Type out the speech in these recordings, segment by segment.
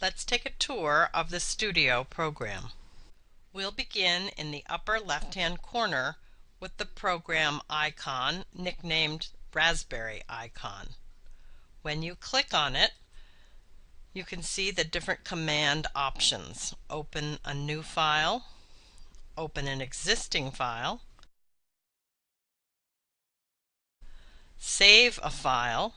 Let's take a tour of the Studio program. We'll begin in the upper left-hand corner with the program icon, nicknamed Raspberry icon. When you click on it, you can see the different command options. Open a new file, open an existing file, save a file.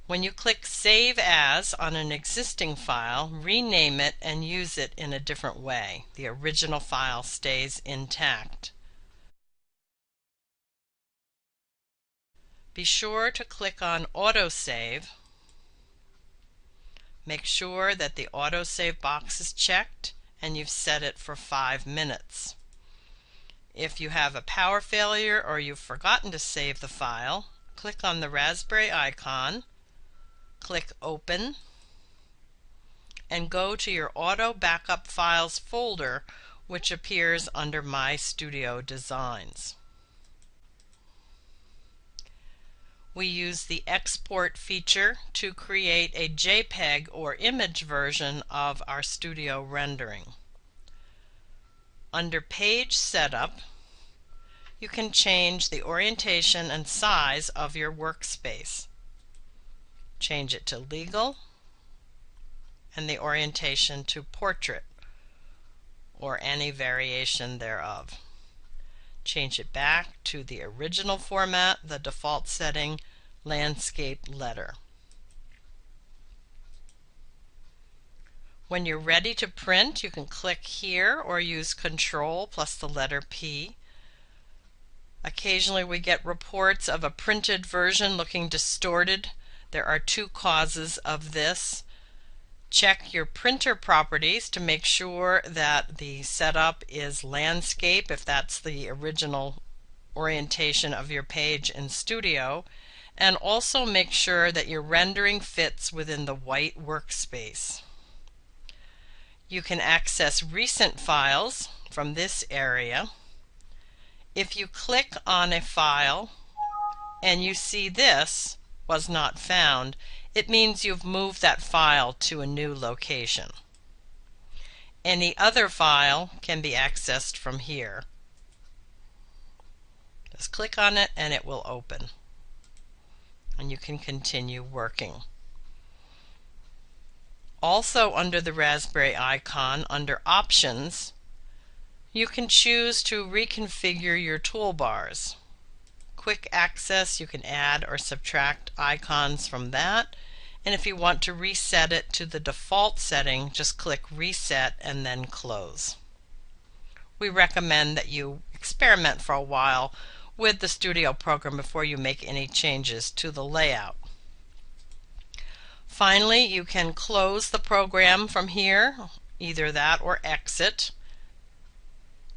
When you click Save As on an existing file, rename it and use it in a different way. The original file stays intact. Be sure to click on Autosave. Make sure that the Autosave box is checked and you've set it for 5 minutes. If you have a power failure or you've forgotten to save the file, click on the Raspberry icon, click Open, and go to your Auto Backup Files folder, which appears under My Studio Designs. We use the export feature to create a JPEG or image version of our Studio rendering. Under Page Setup, you can change the orientation and size of your workspace. Change it to Legal and the orientation to Portrait or any variation thereof. Change it back to the original format, the default setting, Landscape Letter. When you're ready to print, you can click here or use Control plus the letter P. Occasionally we get reports of a printed version looking distorted. There are 2 causes of this. Check your printer properties to make sure that the setup is landscape if that's the original orientation of your page in Studio, and also make sure that your rendering fits within the white workspace. You can access recent files from this area. If you click on a file and you see this was not found, it means you've moved that file to a new location. Any other file can be accessed from here. Just click on it and it will open, and you can continue working. Also under the Raspberry icon, under Options, you can choose to reconfigure your toolbars. Quick access, you can add or subtract icons from that, and if you want to reset it to the default setting, just click Reset and then Close. We recommend that you experiment for a while with the Studio program before you make any changes to the layout. Finally, you can close the program from here, either that or exit.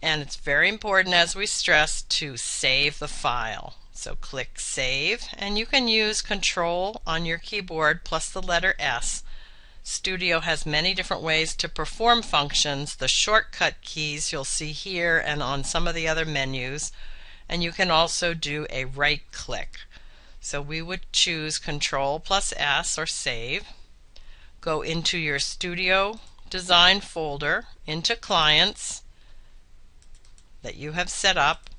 And it's very important, as we stressed, to save the file. So click Save, and you can use Control on your keyboard plus the letter S. Studio has many different ways to perform functions. The shortcut keys you'll see here and on some of the other menus, and you can also do a right click. So we would choose Control plus S or Save. Go into your Studio Design folder, into Clients that you have set up,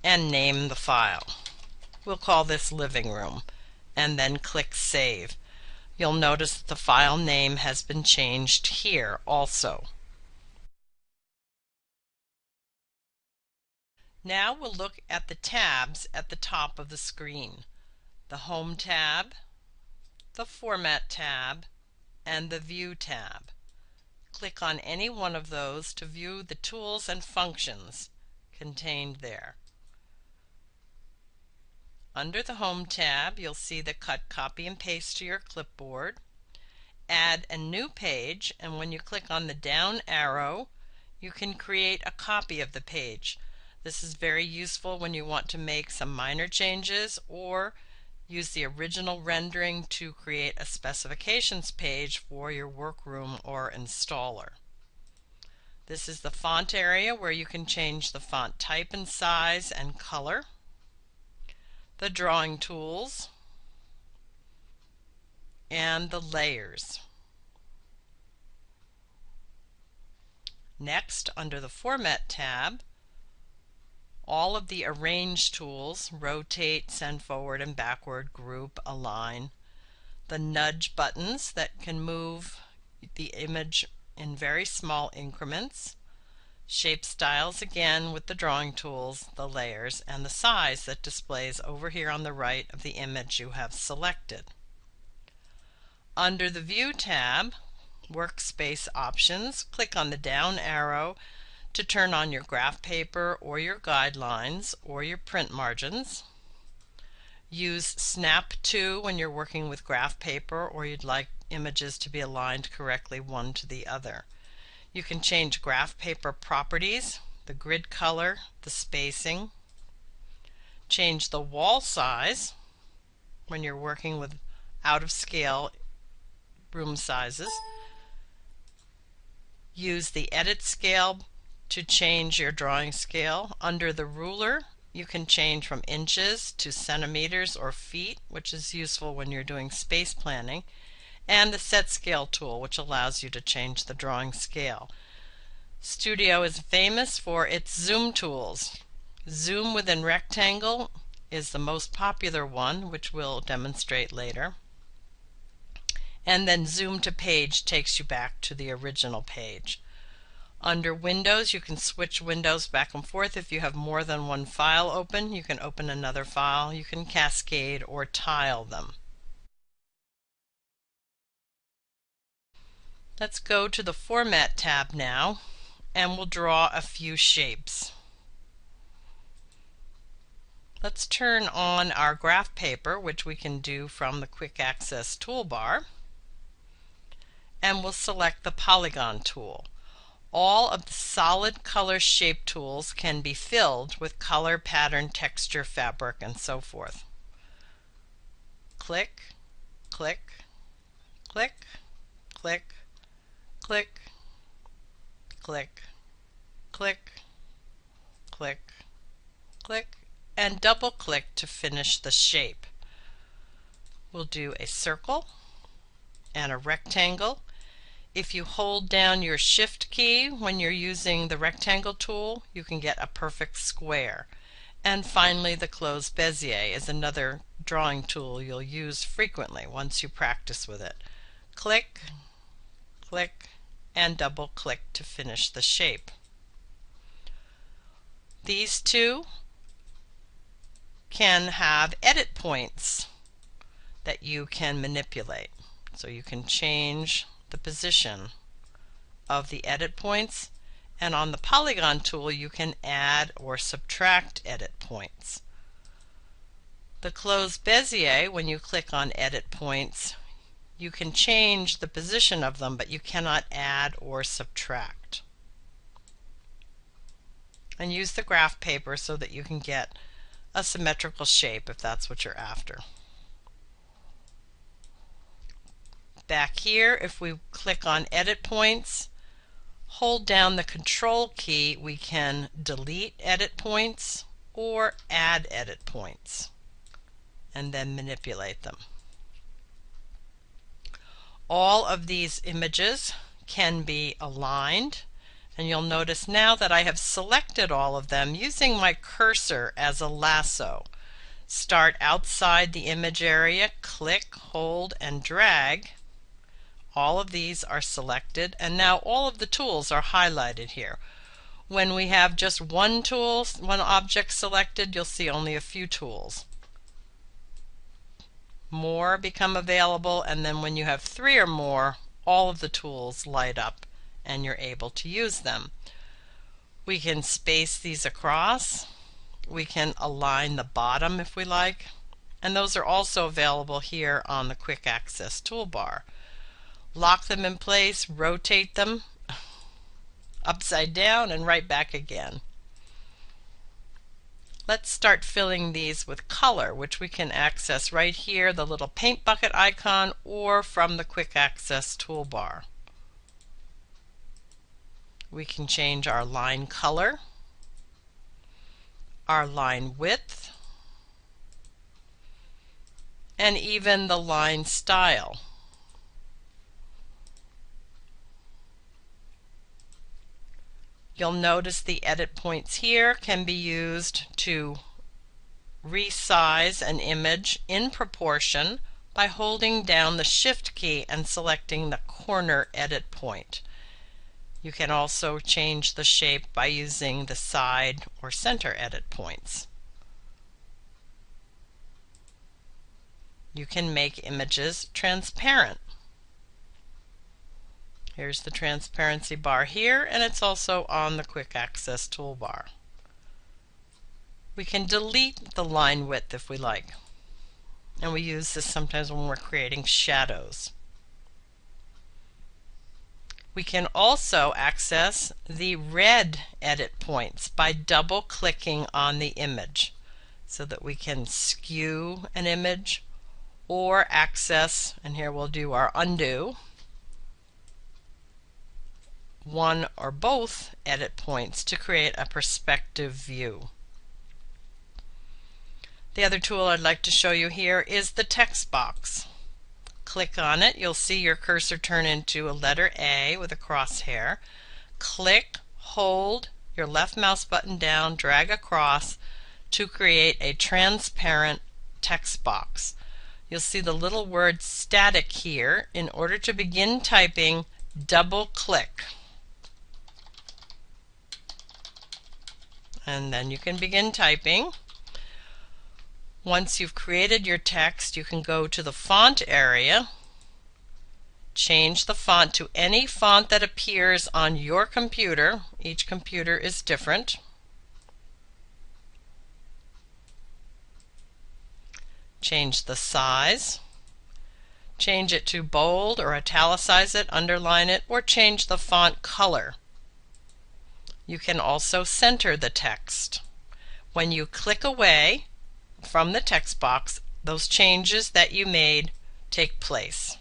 and name the file. We'll call this Living Room, and then click Save. You'll notice that the file name has been changed here also. Now we'll look at the tabs at the top of the screen. The Home tab, the Format tab, and the View tab. Click on any one of those to view the tools and functions contained there. Under the Home tab, you'll see the Cut, Copy, and Paste to your clipboard. Add a new page, and when you click on the down arrow, you can create a copy of the page. This is very useful when you want to make some minor changes or use the original rendering to create a specifications page for your workroom or installer. This is the font area where you can change the font type and size and color. The drawing tools, and the layers. Next, under the Format tab, all of the Arrange tools, rotate, send forward and backward, group, align. The nudge buttons that can move the image in very small increments. Shape styles again with the drawing tools, the layers, and the size that displays over here on the right of the image you have selected. Under the View tab, Workspace Options, click on the down arrow to turn on your graph paper or your guidelines or your print margins. Use Snap to when you're working with graph paper or you'd like images to be aligned correctly one to the other. You can change graph paper properties, the grid color, the spacing. Change the wall size when you're working with out of scale room sizes. Use the edit scale to change your drawing scale. Under the ruler, you can change from inches to centimeters or feet, which is useful when you're doing space planning, and the set scale tool, which allows you to change the drawing scale. Studio is famous for its zoom tools. Zoom within rectangle is the most popular one, which we'll demonstrate later. And then zoom to page takes you back to the original page. Under Windows, you can switch windows back and forth. If you have more than one file open, you can open another file. You can cascade or tile them. Let's go to the Format tab now, and we'll draw a few shapes. Let's turn on our graph paper, which we can do from the Quick Access toolbar, and we'll select the Polygon tool. All of the solid color shape tools can be filled with color, pattern, texture, fabric, and so forth. Click, click, click, click, click, click, click, click, click, and double click to finish the shape. We'll do a circle and a rectangle. If you hold down your Shift key when you're using the rectangle tool, you can get a perfect square. And finally, the closed Bezier is another drawing tool you'll use frequently once you practice with it. Click, click, and double click to finish the shape. These two can have edit points that you can manipulate. So you can change the position of the edit points, and on the Polygon tool you can add or subtract edit points. The closed Bezier, when you click on edit points, you can change the position of them, but you cannot add or subtract. And use the graph paper so that you can get a symmetrical shape if that's what you're after. Back here, if we click on edit points, hold down the Control key, we can delete edit points or add edit points and then manipulate them. All of these images can be aligned, and you'll notice now that I have selected all of them using my cursor as a lasso. Start outside the image area, click, hold, and drag. All of these are selected, and now all of the tools are highlighted here. When we have just one object selected, you'll see only a few tools. More become available, and then when you have 3 or more, all of the tools light up and you're able to use them. We can space these across. We can align the bottom if we like, and those are also available here on the Quick Access toolbar. Lock them in place, rotate them upside down and right back again. Let's start filling these with color, which we can access right here, the little paint bucket icon, or from the Quick Access toolbar. We can change our line color, our line width, and even the line style. You'll notice the edit points here can be used to resize an image in proportion by holding down the Shift key and selecting the corner edit point. You can also change the shape by using the side or center edit points. You can make images transparent. Here's the transparency bar here, and it's also on the quick access toolbar. We can delete the line width if we like, and we use this sometimes when we're creating shadows. We can also access the red edit points by double-clicking on the image so that we can skew an image or access, and here we'll do our undo, one or both edit points to create a perspective view. The other tool I'd like to show you here is the text box. Click on it. You'll see your cursor turn into a letter A with a crosshair. Click, hold your left mouse button down, drag across to create a transparent text box. You'll see the little word static here. In order to begin typing, double click. And then you can begin typing. Once you've created your text, you can go to the font area, change the font to any font that appears on your computer. Each computer is different. Change the size, change it to bold or italicize it, underline it, or change the font color. You can also center the text. When you click away from the text box, those changes that you made take place.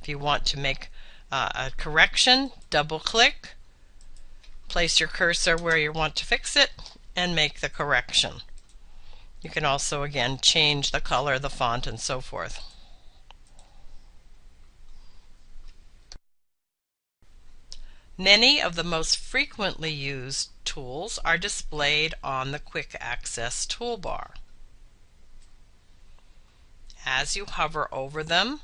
If you want to make a correction, double click, place your cursor where you want to fix it, and make the correction. You can also again change the color, the font, and so forth. Many of the most frequently used tools are displayed on the quick access toolbar. As you hover over them,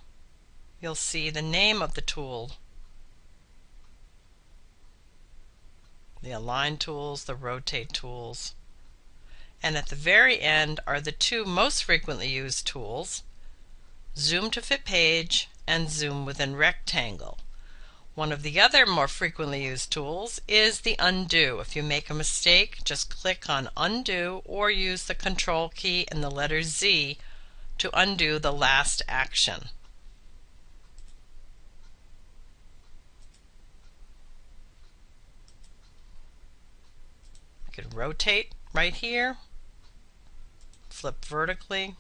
you'll see the name of the tool, the align tools, the rotate tools, and at the very end are the two most frequently used tools, zoom to fit page and zoom within rectangle. One of the other more frequently used tools is the undo. If you make a mistake, just click on undo or use the control key and the letter Z to undo the last action. You can rotate right here, flip vertically,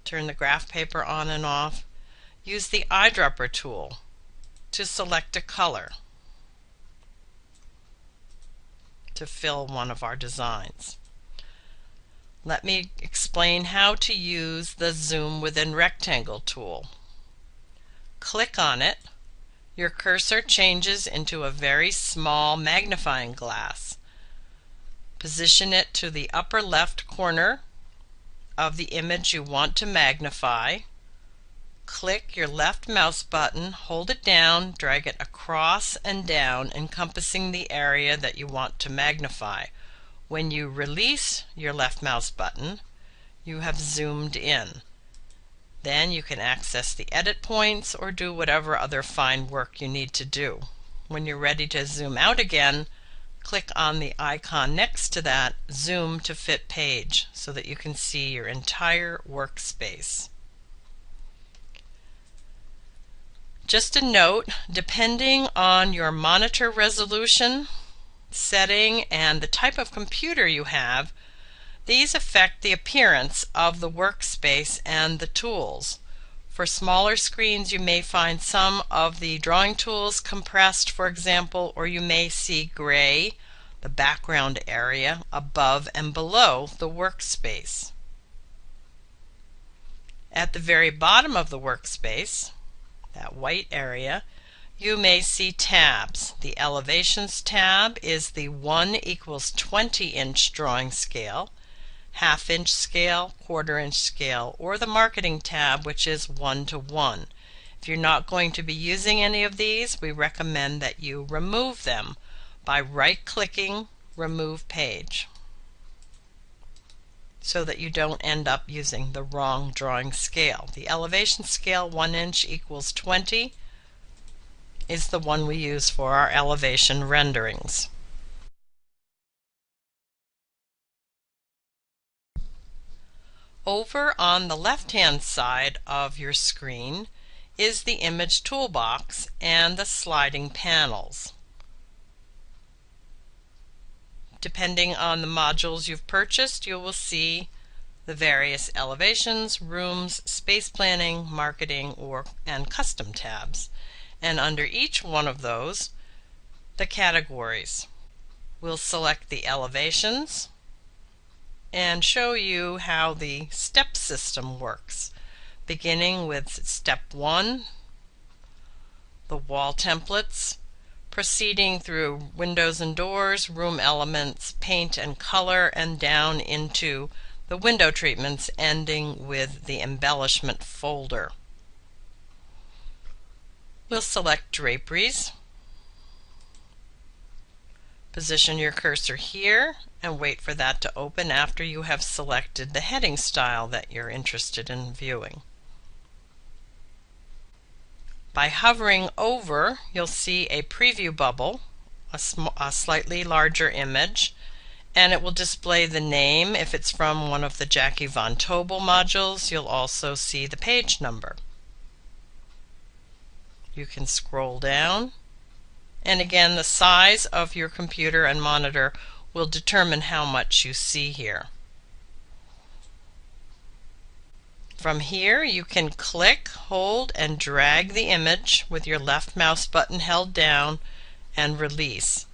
turn the graph paper on and off. Use the eyedropper tool to select a color to fill one of our designs. Let me explain how to use the zoom within rectangle tool. Click on it. Your cursor changes into a very small magnifying glass. Position it to the upper left corner of the image you want to magnify. Click your left mouse button, hold it down, drag it across and down, encompassing the area that you want to magnify. When you release your left mouse button, you have zoomed in. Then you can access the edit points or do whatever other fine work you need to do. When you're ready to zoom out again, click on the icon next to that, zoom to fit page, so that you can see your entire workspace. Just a note, depending on your monitor resolution setting and the type of computer you have, these affect the appearance of the workspace and the tools. For smaller screens, you may find some of the drawing tools compressed, for example, or you may see gray, the background area, above and below the workspace. At the very bottom of the workspace, that white area, you may see tabs. The Elevations tab is the 1 equals 20-inch drawing scale, half-inch scale, quarter-inch scale, or the Marketing tab, which is 1:1. If you're not going to be using any of these, we recommend that you remove them by right-clicking Remove Page, so that you don't end up using the wrong drawing scale. The elevation scale 1 inch equals 20 is the one we use for our elevation renderings. Over on the left-hand side of your screen is the image toolbox and the sliding panels. Depending on the modules you've purchased, you will see the various elevations, rooms, space planning, marketing, and custom tabs. And under each one of those, the categories. We'll select the elevations and show you how the step system works, beginning with step 1, the wall templates, proceeding through windows and doors, room elements, paint and color, and down into the window treatments, ending with the embellishment folder. We'll select draperies. Position your cursor here and wait for that to open after you have selected the heading style that you're interested in viewing. By hovering over, you'll see a preview bubble, a slightly larger image, and it will display the name. If it's from one of the Jackie Von Tobel modules, you'll also see the page number. You can scroll down, and again, the size of your computer and monitor will determine how much you see here. From here, you can click, hold, and drag the image with your left mouse button held down and release.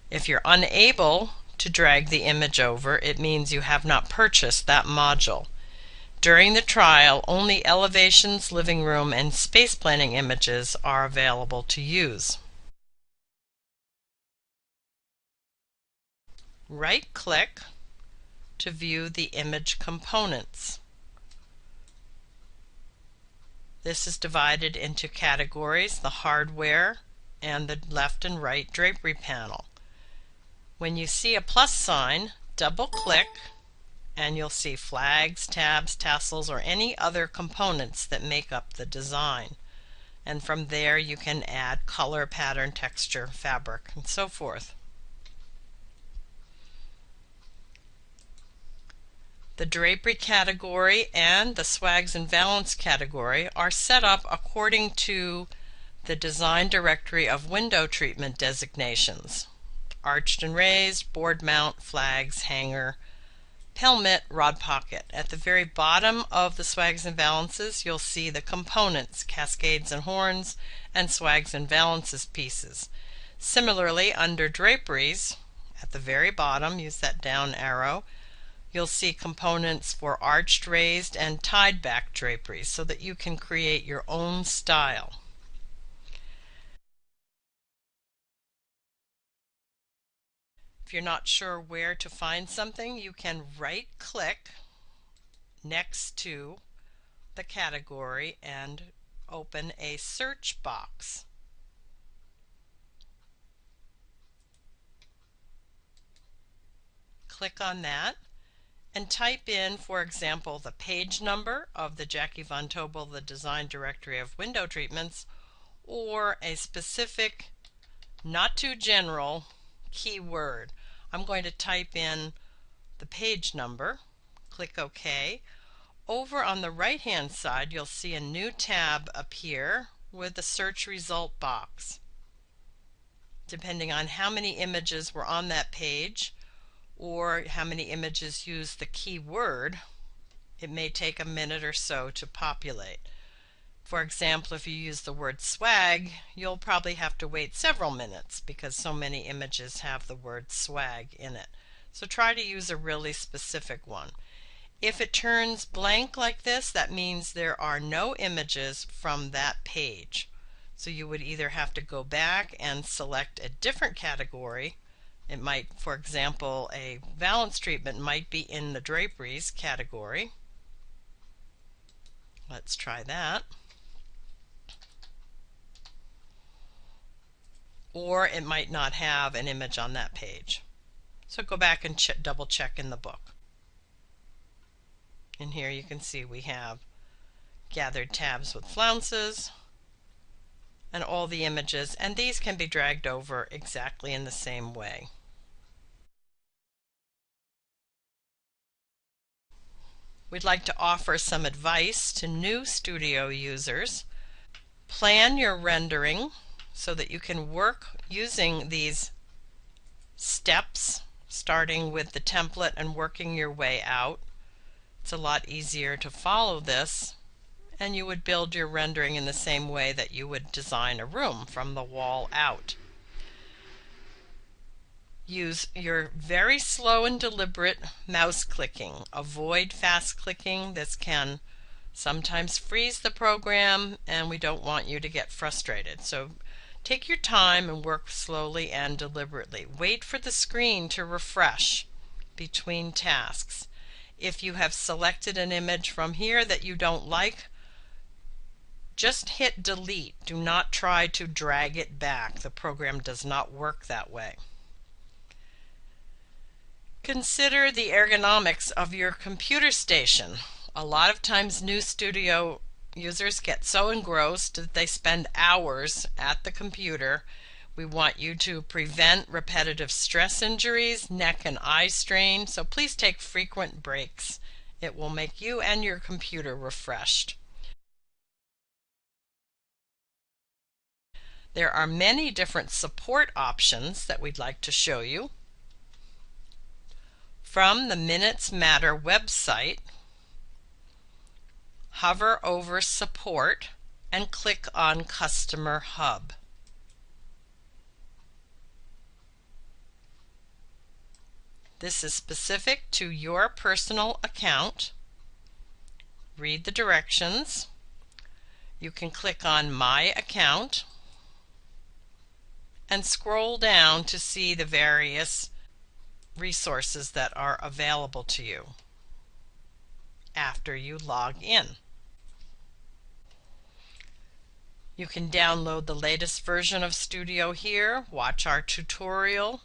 If you're unable to drag the image over, it means you have not purchased that module. During the trial, only elevations, living room, and space planning images are available to use. Right-click to view the image components. This is divided into categories, the hardware and the left and right drapery panel. When you see a plus sign, double-click and you'll see flags, tabs, tassels, or any other components that make up the design. And from there you can add color, pattern, texture, fabric, and so forth. The drapery category and the swags and valance category are set up according to the design directory of window treatment designations: arched and raised, board mount, flags, hanger, pelmet, rod pocket. At the very bottom of the swags and valances, you'll see the components: cascades and horns, and swags and valances pieces. Similarly, under draperies, at the very bottom, use that down arrow, you'll see components for arched, raised, and tied back draperies so that you can create your own style. If you're not sure where to find something, you can right-click next to the category and open a search box. Click on that and type in, for example, the page number of the Jackie Von Tobel, the Design Directory of Window Treatments, or a specific, not too general, keyword. I'm going to type in the page number. Click OK. Over on the right-hand side, you'll see a new tab appear with the search result box. Depending on how many images were on that page or how many images use the keyword, it may take a minute or so to populate. For example, if you use the word swag, you'll probably have to wait several minutes because so many images have the word swag in it. So try to use a really specific one. If it turns blank like this, that means there are no images from that page. So you would either have to go back and select a different category. It might, for example, a valance treatment might be in the draperies category. Let's try that. Or it might not have an image on that page. So go back and double check in the book. And here you can see we have gathered tabs with flounces and all the images, and these can be dragged over exactly in the same way. We'd like to offer some advice to new studio users. Plan your rendering so that you can work using these steps, starting with the template and working your way out. It's a lot easier to follow this, and you would build your rendering in the same way that you would design a room from the wall out. Use your very slow and deliberate mouse clicking. Avoid fast clicking. This can sometimes freeze the program, and we don't want you to get frustrated. So take your time and work slowly and deliberately. Wait for the screen to refresh between tasks. If you have selected an image from here that you don't like, just hit delete. Do not try to drag it back. The program does not work that way. Consider the ergonomics of your computer station. A lot of times new studio users get so engrossed that they spend hours at the computer. We want you to prevent repetitive stress injuries, neck and eye strain, so please take frequent breaks. It will make you and your computer refreshed. There are many different support options that we'd like to show you. From the Minutes Matter website, hover over Support and click on Customer Hub. This is specific to your personal account. Read the directions. You can click on My Account and scroll down to see the various resources that are available to you after you log in. You can download the latest version of Studio here, watch our tutorial,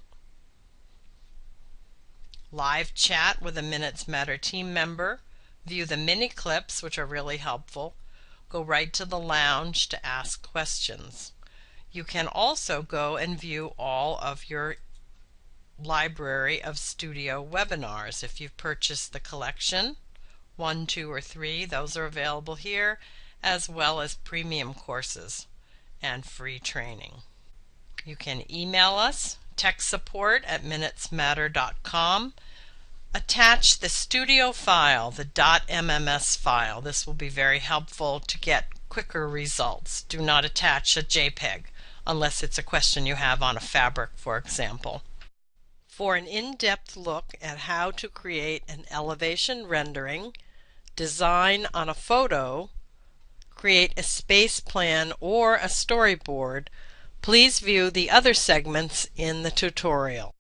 live chat with a Minutes Matter team member, view the mini clips, which are really helpful, go right to the lounge to ask questions. You can also go and view all of your library of studio webinars. If you've purchased the collection, 1, 2, or 3, those are available here, as well as premium courses and free training. You can email us, techsupport@minutesmatter.com. Attach the studio file, the .mms file. This will be very helpful to get quicker results. Do not attach a JPEG unless it's a question you have on a fabric, for example. For an in-depth look at how to create an elevation rendering, design on a photo, create a space plan or a storyboard, please view the other segments in the tutorial.